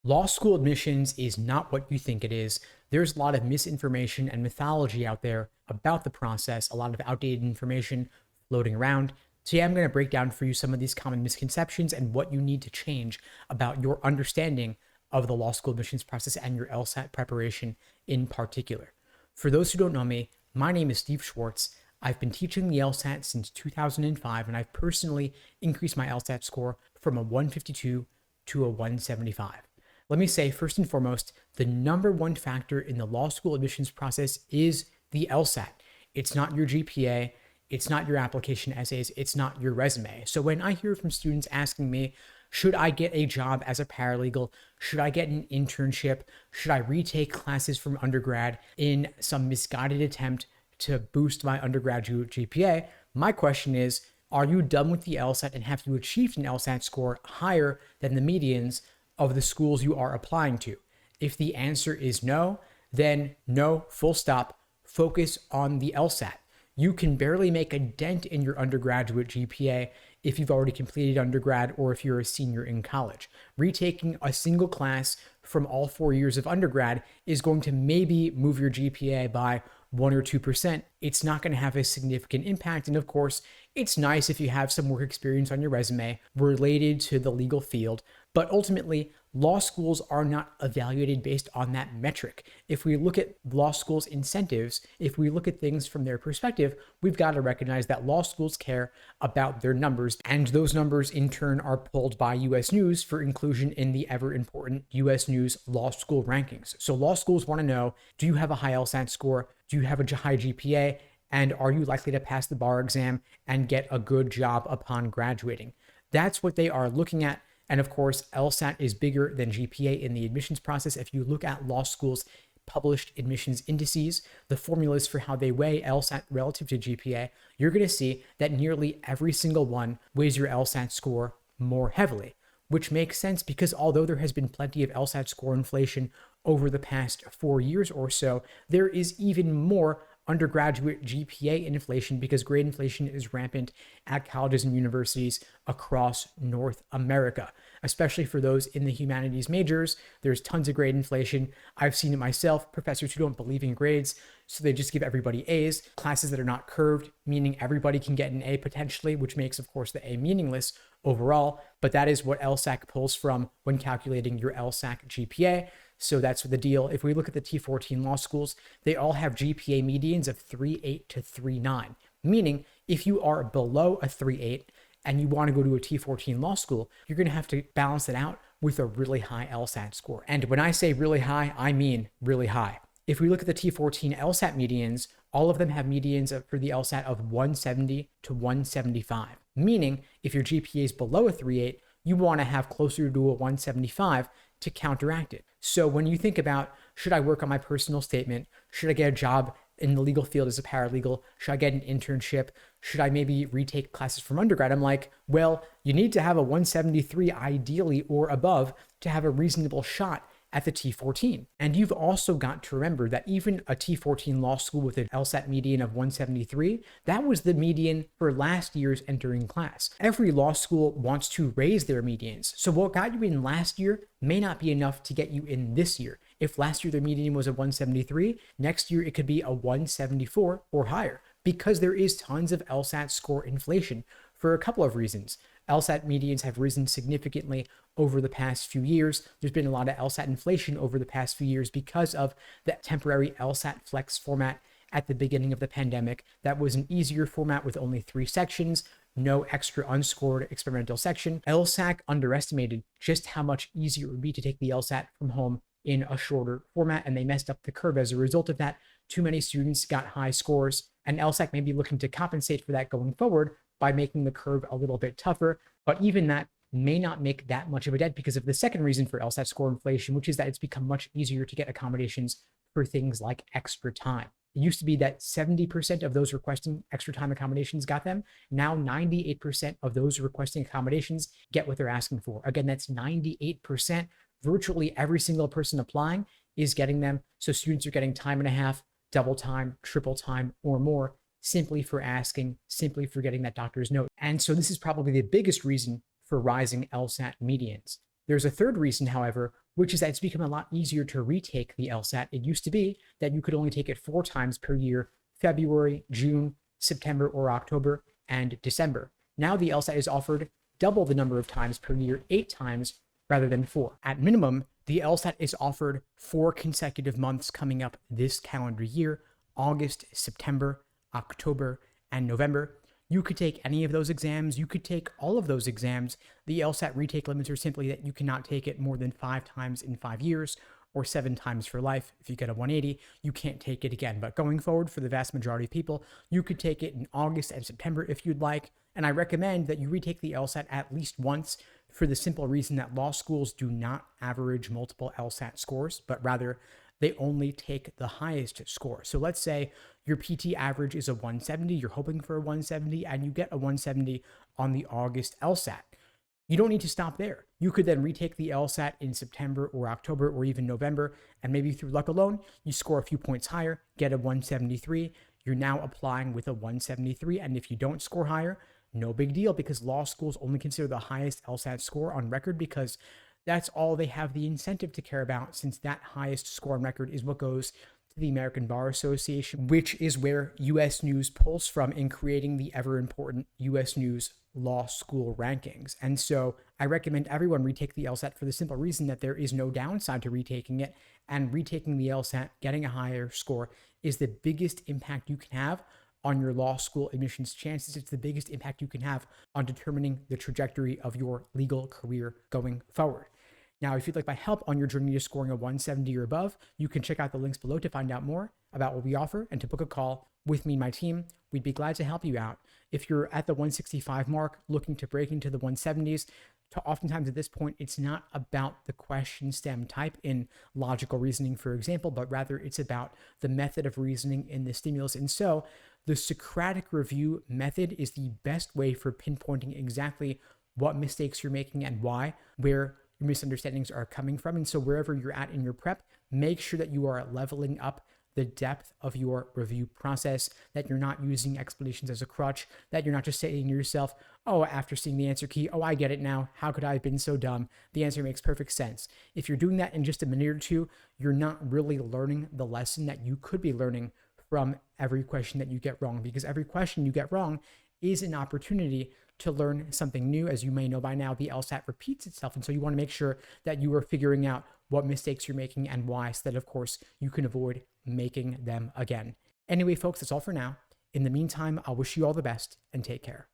Law school admissions is not what you think it is. There's a lot of misinformation and mythology out there about the process, a lot of outdated information floating around. Today, I'm going to break down for you some of these common misconceptions and what you need to change about your understanding of the law school admissions process and your LSAT preparation in particular. For those who don't know me, my name is Steve Schwartz. I've been teaching the LSAT since 2005, and I've personally increased my LSAT score from a 152 to a 175. Let me say, first and foremost, the number one factor in the law school admissions process is the LSAT. It's not your GPA, it's not your application essays, it's not your resume. So when I hear from students asking me, should I get a job as a paralegal? Should I get an internship? Should I retake classes from undergrad in some misguided attempt to boost my undergraduate GPA? My question is, are you done with the LSAT and have you achieved an LSAT score higher than the medians of the schools you are applying to? If the answer is no, then no, full stop. Focus on the LSAT. You can barely make a dent in your undergraduate GPA if you've already completed undergrad or if you're a senior in college. Retaking a single class from all 4 years of undergrad is going to maybe move your GPA by 1 or 2%. It's not going to have a significant impact. And of course, it's nice if you have some work experience on your resume related to the legal field, but ultimately, law schools are not evaluated based on that metric. If we look at law schools' incentives, if we look at things from their perspective, we've got to recognize that law schools care about their numbers, and those numbers in turn are pulled by US News for inclusion in the ever important US News law school rankings. So law schools want to know, do you have a high LSAT score? Do you have a high GPA? And are you likely to pass the bar exam and get a good job upon graduating? That's what they are looking at. And of course, LSAT is bigger than GPA in the admissions process. If you look at law schools' published admissions indices, the formulas for how they weigh LSAT relative to GPA, you're going to see that nearly every single one weighs your LSAT score more heavily, which makes sense because although there has been plenty of LSAT score inflation over the past 4 years or so, there is even more undergraduate GPA inflation because grade inflation is rampant at colleges and universities across North America, especially for those in the humanities majors. There's tons of grade inflation. I've seen it myself, professors who don't believe in grades, so they just give everybody A's, classes that are not curved, meaning everybody can get an A potentially, which makes, of course, the A meaningless overall, but that is what LSAC pulls from when calculating your LSAC GPA. So that's the deal. If we look at the T14 law schools, they all have GPA medians of 3.8 to 3.9, meaning if you are below a 3.8 and you want to go to a T14 law school, you're going to have to balance it out with a really high LSAT score. And when I say really high, I mean really high. If we look at the T14 LSAT medians, all of them have medians for the LSAT of 170 to 175, meaning if your GPA is below a 3.8, you want to have closer to a 175 to counteract it. So when you think about, should I work on my personal statement? Should I get a job in the legal field as a paralegal? Should I get an internship? Should I maybe retake classes from undergrad? I'm like, well, you need to have a 173 ideally or above to have a reasonable shot at the T14. And you've also got to remember that even a T14 law school with an LSAT median of 173, that was the median for last year's entering class. Every law school wants to raise their medians. So what got you in last year may not be enough to get you in this year. If last year their median was a 173, next year it could be a 174 or higher, because there is tons of LSAT score inflation for a couple of reasons. LSAT medians have risen significantly over the past few years. There's been a lot of LSAT inflation over the past few years because of the temporary LSAT flex format at the beginning of the pandemic. That was an easier format with only 3 sections, no extra unscored experimental section. LSAC underestimated just how much easier it would be to take the LSAT from home in a shorter format, and they messed up the curve as a result of that. Too many students got high scores, and LSAC may be looking to compensate for that going forward by making the curve a little bit tougher, but even that may not make that much of a dent because of the second reason for LSAT score inflation, which is that it's become much easier to get accommodations for things like extra time. It used to be that 70% of those requesting extra time accommodations got them. Now 98% of those requesting accommodations get what they're asking for. Again, that's 98%. Virtually every single person applying is getting them. So students are getting time and a half, double time, triple time, or more simply for asking, simply for getting that doctor's note. And so this is probably the biggest reason for rising LSAT medians. There's a third reason, however, which is that it's become a lot easier to retake the LSAT. It used to be that you could only take it 4 times per year: February, June, September or October, and December. Now the LSAT is offered double the number of times per year, 8 times rather than 4. At minimum, the LSAT is offered 4 consecutive months coming up this calendar year: August, September, October, and November. You could take any of those exams. You could take all of those exams. The LSAT retake limits are simply that you cannot take it more than 5 times in 5 years, or 7 times for life. If you get a 180, you can't take it again. But going forward, for the vast majority of people, you could take it in August and September if you'd like. And I recommend that you retake the LSAT at least once, for the simple reason that law schools do not average multiple LSAT scores, but rather they only take the highest score. So let's say your PT average is a 170, you're hoping for a 170, and you get a 170 on the August LSAT. You don't need to stop there. You could then retake the LSAT in September or October or even November, and maybe through luck alone, you score a few points higher, get a 173. You're now applying with a 173, and if you don't score higher, no big deal, because law schools only consider the highest LSAT score on record, because that's all they have the incentive to care about, since that highest score on record is what goes to the American Bar Association, which is where U.S. News pulls from in creating the ever important U.S. News law school rankings. And so I recommend everyone retake the LSAT for the simple reason that there is no downside to retaking it, and retaking the LSAT, getting a higher score, is the biggest impact you can have on your law school admissions chances. It's the biggest impact you can have on determining the trajectory of your legal career going forward. Now, if you'd like my help on your journey to scoring a 170 or above, you can check out the links below to find out more about what we offer and to book a call with me and my team. We'd be glad to help you out. If you're at the 165 mark, looking to break into the 170s, oftentimes at this point, it's not about the question stem type in logical reasoning, for example, but rather it's about the method of reasoning in the stimulus. And so the Socratic review method is the best way for pinpointing exactly what mistakes you're making and why, where your misunderstandings are coming from. And so wherever you're at in your prep, make sure that you are leveling up the depth of your review process, that you're not using explanations as a crutch, that you're not just saying to yourself, oh, after seeing the answer key, oh, I get it now. How could I have been so dumb? The answer makes perfect sense. If you're doing that in just a minute or two, you're not really learning the lesson that you could be learning from every question that you get wrong, because every question you get wrong is an opportunity to learn something new. As you may know by now, the LSAT repeats itself. And so you want to make sure that you are figuring out what mistakes you're making and why, so that, of course, you can avoid making them again. Anyway, folks, that's all for now. In the meantime, I'll wish you all the best and take care.